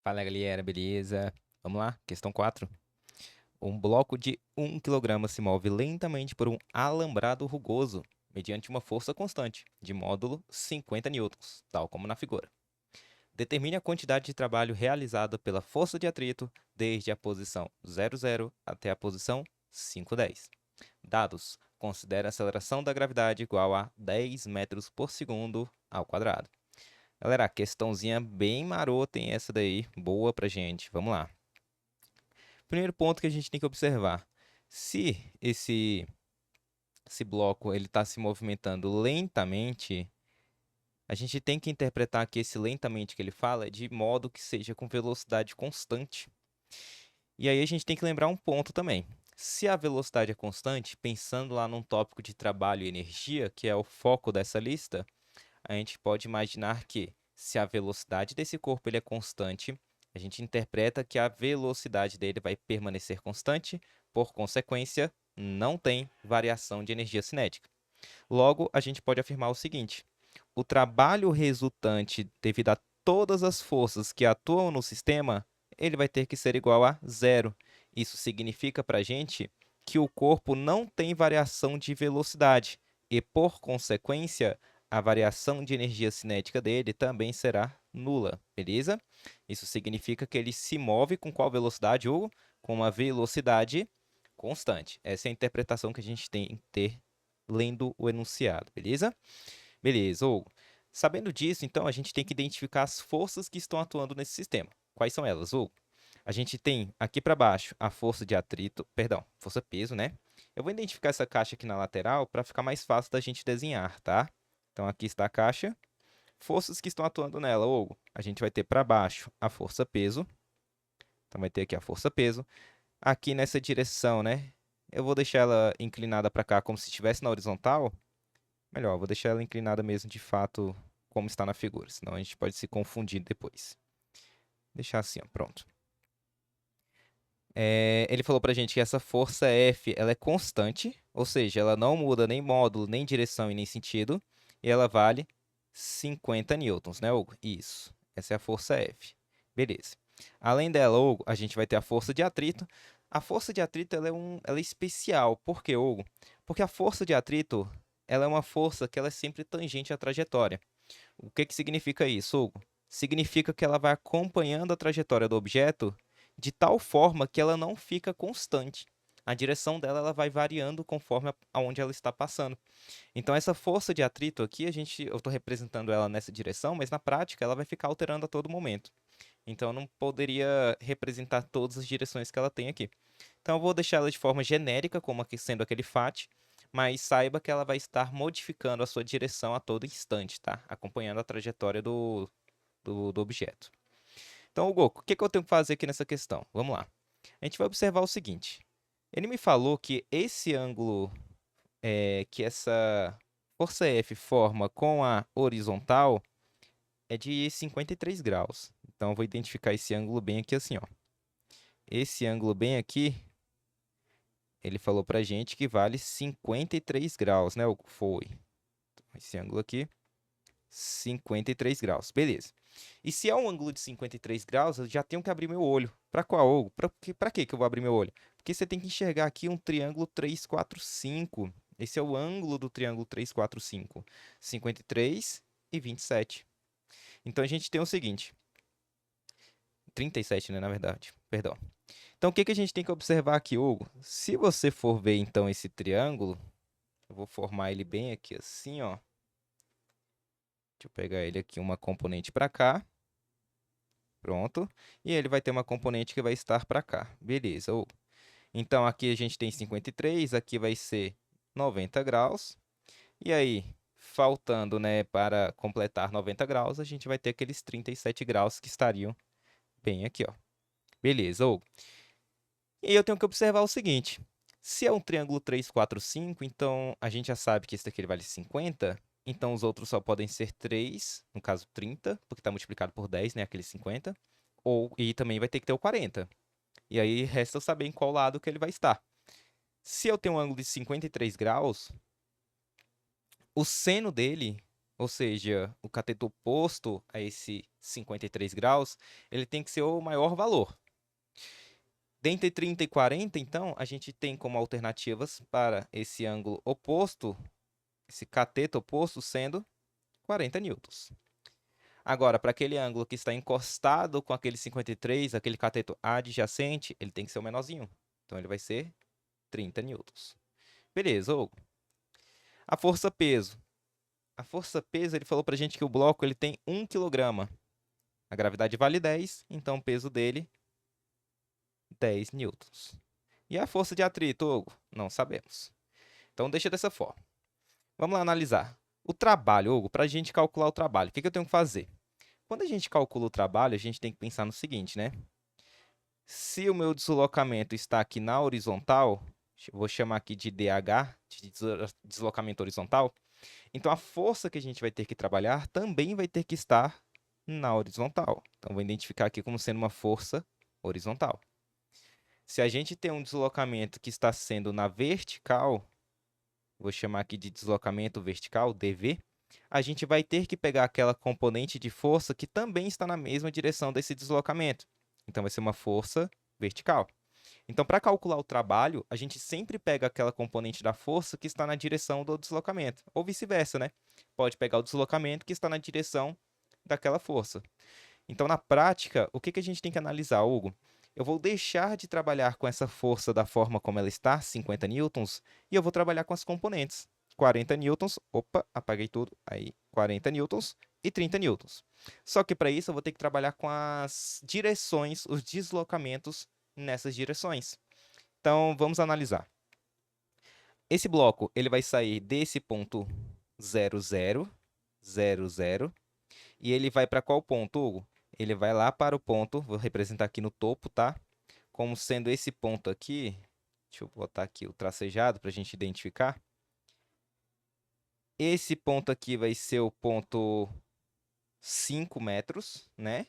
Fala galera, beleza? Vamos lá, questão 4. Um bloco de 1 kg se move lentamente por um alambrado rugoso, mediante uma força constante, de módulo 50 newtons, tal como na figura. Determine a quantidade de trabalho realizada pela força de atrito desde a posição 00 até a posição 510. Dados: considere a aceleração da gravidade igual a 10 metros por segundo ao quadrado. Galera, a questãozinha bem marota, hein? Essa daí, boa pra gente. Vamos lá. Primeiro ponto que a gente tem que observar. Se esse bloco ele está se movimentando lentamente, a gente tem que interpretar que esse lentamente que ele fala é de modo que seja com velocidade constante. E aí a gente tem que lembrar um ponto também. Se a velocidade é constante, pensando lá num tópico de trabalho e energia, que é o foco dessa lista, a gente pode imaginar que, se a velocidade desse corpo ele é constante, a gente interpreta que a velocidade dele vai permanecer constante, por consequência, não tem variação de energia cinética. Logo, a gente pode afirmar o seguinte: o trabalho resultante devido a todas as forças que atuam no sistema, ele vai ter que ser igual a zero. Isso significa para a gente que o corpo não tem variação de velocidade e, por consequência, a variação de energia cinética dele também será nula, beleza? Isso significa que ele se move com qual velocidade, Hugo? Com uma velocidade constante. Essa é a interpretação que a gente tem que ter lendo o enunciado, beleza? Beleza, Hugo. Sabendo disso, então, a gente tem que identificar as forças que estão atuando nesse sistema. Quais são elas, Hugo? A gente tem aqui para baixo a força de atrito, perdão, força peso, né? Eu vou identificar essa caixa aqui na lateral para ficar mais fácil da gente desenhar, tá? Então aqui está a caixa. Forças que estão atuando nela, Hugo. A gente vai ter para baixo a força peso. Então vai ter aqui a força peso. Aqui nessa direção, né? Eu vou deixar ela inclinada para cá como se estivesse na horizontal. Melhor, vou deixar ela inclinada mesmo de fato como está na figura, senão a gente pode se confundir depois. Deixar assim, ó, pronto. Ele falou pra gente que essa força F ela é constante, ou seja, ela não muda nem módulo, nem direção e nem sentido, e ela vale 50 newtons, né, Hugo? Isso, essa é a força F. Beleza. Além dela, Hugo, a gente vai ter a força de atrito. A força de atrito ela é especial. Por quê, Hugo? Porque a força de atrito ela é uma força que ela é sempre tangente à trajetória. O que que significa isso, Hugo? Significa que ela vai acompanhando a trajetória do objeto de tal forma que ela não fica constante. A direção dela ela vai variando conforme aonde ela está passando. Então essa força de atrito aqui, eu estou representando ela nessa direção, mas na prática ela vai ficar alterando a todo momento. Então eu não poderia representar todas as direções que ela tem aqui. Então eu vou deixar ela de forma genérica, como aqui sendo aquele FAT, mas saiba que ela vai estar modificando a sua direção a todo instante, tá? Acompanhando a trajetória do objeto. Então, Hugo, o que que eu tenho que fazer aqui nessa questão? Vamos lá. A gente vai observar o seguinte. Ele me falou que esse ângulo que essa força F forma com a horizontal é de 53 graus. Então, eu vou identificar esse ângulo bem aqui assim, ó. Esse ângulo bem aqui, ele falou pra gente que vale 53 graus, né? Foi. Esse ângulo aqui, 53 graus. Beleza. E se é um ângulo de 53 graus, eu já tenho que abrir meu olho. Para qual ângulo? Para que eu vou abrir meu olho? Porque você tem que enxergar aqui um triângulo 345. Esse é o ângulo do triângulo 345. 53 e 27. Então a gente tem o seguinte. 37, né, na verdade. Perdão. Então o que que a gente tem que observar aqui, Hugo? Se você for ver então esse triângulo, eu vou formar ele bem aqui assim, ó. Deixa eu pegar ele aqui, uma componente para cá. Pronto. E ele vai ter uma componente que vai estar para cá. Beleza. Então, aqui a gente tem 53, aqui vai ser 90 graus. E aí, faltando, né, para completar 90 graus, a gente vai ter aqueles 37 graus que estariam bem aqui, ó. Beleza. E eu tenho que observar o seguinte. Se é um triângulo 3, 4, 5, então a gente já sabe que esse daqui ele vale 50. Então, os outros só podem ser 3, no caso 30, porque está multiplicado por 10, né, aquele 50. E também vai ter que ter o 40. E aí resta eu saber em qual lado que ele vai estar. Se eu tenho um ângulo de 53 graus, o seno dele, ou seja, o cateto oposto a esse 53 graus, ele tem que ser o maior valor. Dentre 30 e 40, então, a gente tem como alternativas para esse ângulo oposto, esse cateto oposto, sendo 40 newtons. Agora, para aquele ângulo que está encostado com aquele 53, aquele cateto adjacente, ele tem que ser o menorzinho. Então, ele vai ser 30 newtons. Beleza, Hugo. A força-peso. A força-peso, ele falou para a gente que o bloco ele tem 1 kg. A gravidade vale 10, então o peso dele, 10 newtons. E a força de atrito, Hugo? Não sabemos. Então, deixa dessa forma. Vamos lá analisar. O trabalho, Hugo, para a gente calcular o trabalho, o que eu tenho que fazer? Quando a gente calcula o trabalho, a gente tem que pensar no seguinte, né? Se o meu deslocamento está aqui na horizontal, vou chamar aqui de DH, de deslocamento horizontal, então a força que a gente vai ter que trabalhar também vai ter que estar na horizontal. Então, vou identificar aqui como sendo uma força horizontal. Se a gente tem um deslocamento que está sendo na vertical, vou chamar aqui de deslocamento vertical, dV, a gente vai ter que pegar aquela componente de força que também está na mesma direção desse deslocamento. Então, vai ser uma força vertical. Então, para calcular o trabalho, a gente sempre pega aquela componente da força que está na direção do deslocamento, ou vice-versa, né? Pode pegar o deslocamento que está na direção daquela força. Então, na prática, o que a gente tem que analisar, Hugo? Eu vou deixar de trabalhar com essa força da forma como ela está, 50 newtons, e eu vou trabalhar com as componentes. 40 newtons, opa, apaguei tudo, aí 40 newtons e 30 newtons. Só que para isso eu vou ter que trabalhar com as direções, os deslocamentos nessas direções. Então, vamos analisar. Esse bloco, ele vai sair desse ponto 0, 0, 0, 0, e ele vai para qual ponto, Hugo? Ele vai lá para o ponto, vou representar aqui no topo, tá? Como sendo esse ponto aqui, deixa eu botar aqui o tracejado para a gente identificar. Esse ponto aqui vai ser o ponto 5 metros, né?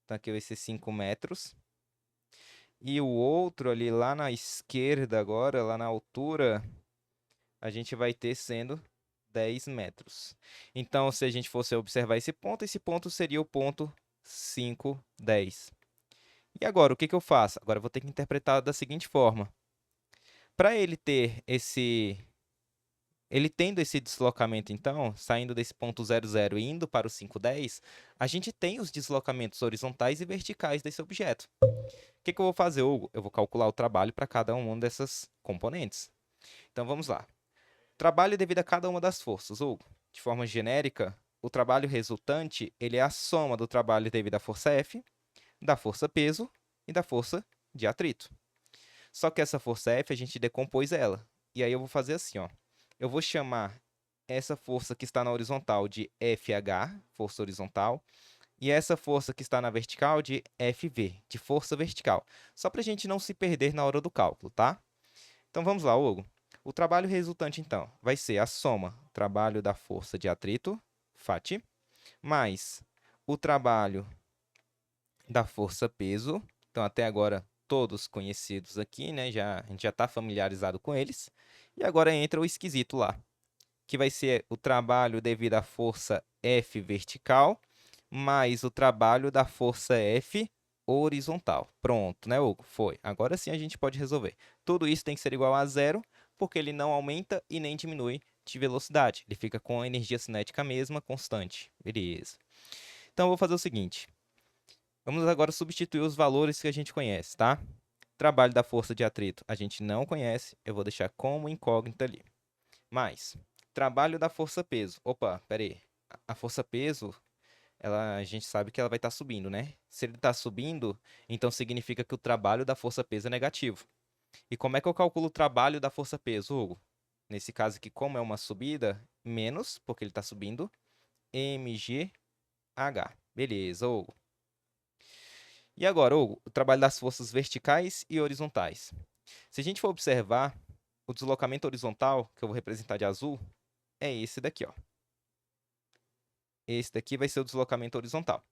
Então aqui vai ser 5 metros. E o outro ali lá na esquerda agora, lá na altura, a gente vai ter sendo 10 metros. Então, se a gente fosse observar esse ponto seria o ponto 5, 10. E agora, o que eu faço? Agora eu vou ter que interpretar da seguinte forma. Para ele ter esse... Ele tendo esse deslocamento, então, saindo desse ponto 0, 0 e indo para o 5, 10, a gente tem os deslocamentos horizontais e verticais desse objeto. O que eu vou fazer, Hugo? Eu vou calcular o trabalho para cada uma dessas componentes. Então, vamos lá. Trabalho devido a cada uma das forças, Hugo. De forma genérica, o trabalho resultante ele é a soma do trabalho devido à força F, da força peso e da força de atrito. Só que essa força F a gente decompôs ela. E aí eu vou fazer assim, ó. Eu vou chamar essa força que está na horizontal de FH, força horizontal, e essa força que está na vertical de FV, de força vertical. Só para a gente não se perder na hora do cálculo, tá? Então vamos lá, Hugo. O trabalho resultante, então, vai ser a soma trabalho da força de atrito, FAT, mais o trabalho da força peso. Então, até agora, todos conhecidos aqui, né? A gente já está familiarizado com eles. E agora entra o esquisito lá, que vai ser o trabalho devido à força F vertical, mais o trabalho da força F horizontal. Pronto, né, Hugo? Foi. Agora sim a gente pode resolver. Tudo isso tem que ser igual a zero, porque ele não aumenta e nem diminui de velocidade. Ele fica com a energia cinética mesma, constante. Beleza. Então, eu vou fazer o seguinte. Vamos agora substituir os valores que a gente conhece, tá? Trabalho da força de atrito a gente não conhece, eu vou deixar como incógnita ali. Mas, trabalho da força peso. Opa, pera aí. A força peso, a gente sabe que ela vai estar subindo, né? Se ele está subindo, então significa que o trabalho da força peso é negativo. E como é que eu calculo o trabalho da força peso, Hugo? Nesse caso aqui, como é uma subida, menos, porque ele está subindo, mgh. Beleza, Hugo. E agora, Hugo, o trabalho das forças verticais e horizontais. Se a gente for observar, o deslocamento horizontal, que eu vou representar de azul, é esse daqui, ó. Esse daqui vai ser o deslocamento horizontal.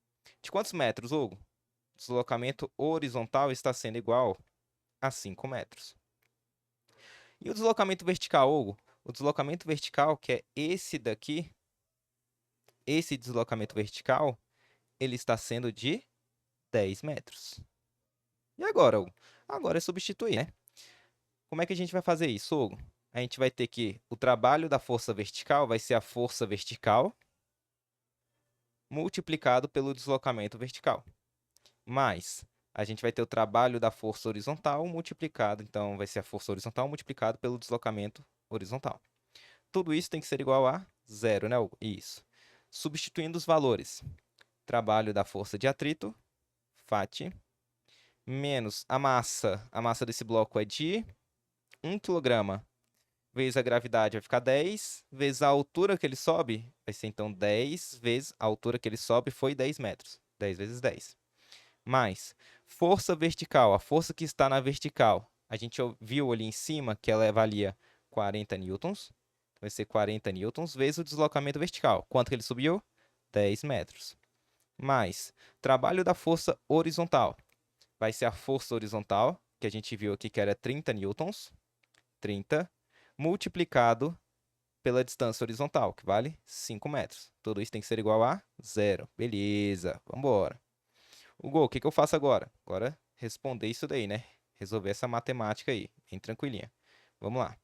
De quantos metros, Hugo? O deslocamento horizontal está sendo igual a 5 metros. E o deslocamento vertical, Hugo? O deslocamento vertical, que é esse daqui, esse deslocamento vertical, ele está sendo de 10 metros. E agora, Hugo? Agora é substituir, né? Como é que a gente vai fazer isso, Hugo? A gente vai ter que o trabalho da força vertical vai ser a força vertical multiplicado pelo deslocamento vertical. Mais, a gente vai ter o trabalho da força horizontal multiplicado, então vai ser a força horizontal multiplicado pelo deslocamento horizontal. Tudo isso tem que ser igual a zero, né, Hugo? Isso. Substituindo os valores. Trabalho da força de atrito, FAT, menos a massa. A massa desse bloco é de 1 kg, vezes a gravidade vai ficar 10, vezes a altura que ele sobe, vai ser então 10 vezes a altura que ele sobe foi 10 metros. 10 vezes 10. Mais força vertical, a força que está na vertical. A gente viu ali em cima que ela valia 40 newtons. Vai ser 40 newtons vezes o deslocamento vertical. Quanto que ele subiu? 10 metros. Mais trabalho da força horizontal. Vai ser a força horizontal, que a gente viu aqui que era 30 newtons. 30 multiplicado pela distância horizontal, que vale 5 metros. Tudo isso tem que ser igual a zero. Beleza, vamos embora. Hugo, o que eu faço agora? Agora responder isso daí, né? Resolver essa matemática aí, bem tranquilinha. Vamos lá.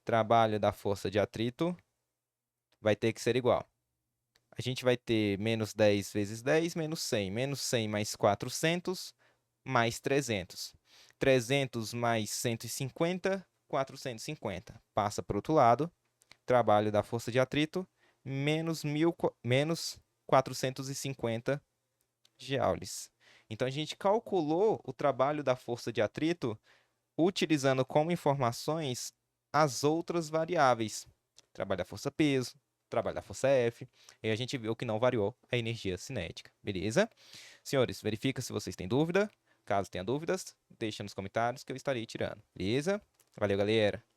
Trabalho da força de atrito vai ter que ser igual. A gente vai ter menos 10 vezes 10, menos 100. Menos 100 mais 400, mais 300. 300 mais 150, 450. Passa para o outro lado. Trabalho da força de atrito, menos 450 joules. Então, a gente calculou o trabalho da força de atrito utilizando como informações as outras variáveis. Trabalho da força peso, trabalho da força F, e a gente viu que não variou a energia cinética. Beleza? Senhores, verifica se vocês têm dúvida. Caso tenha dúvidas, deixa nos comentários que eu estarei tirando. Beleza? Valeu, galera!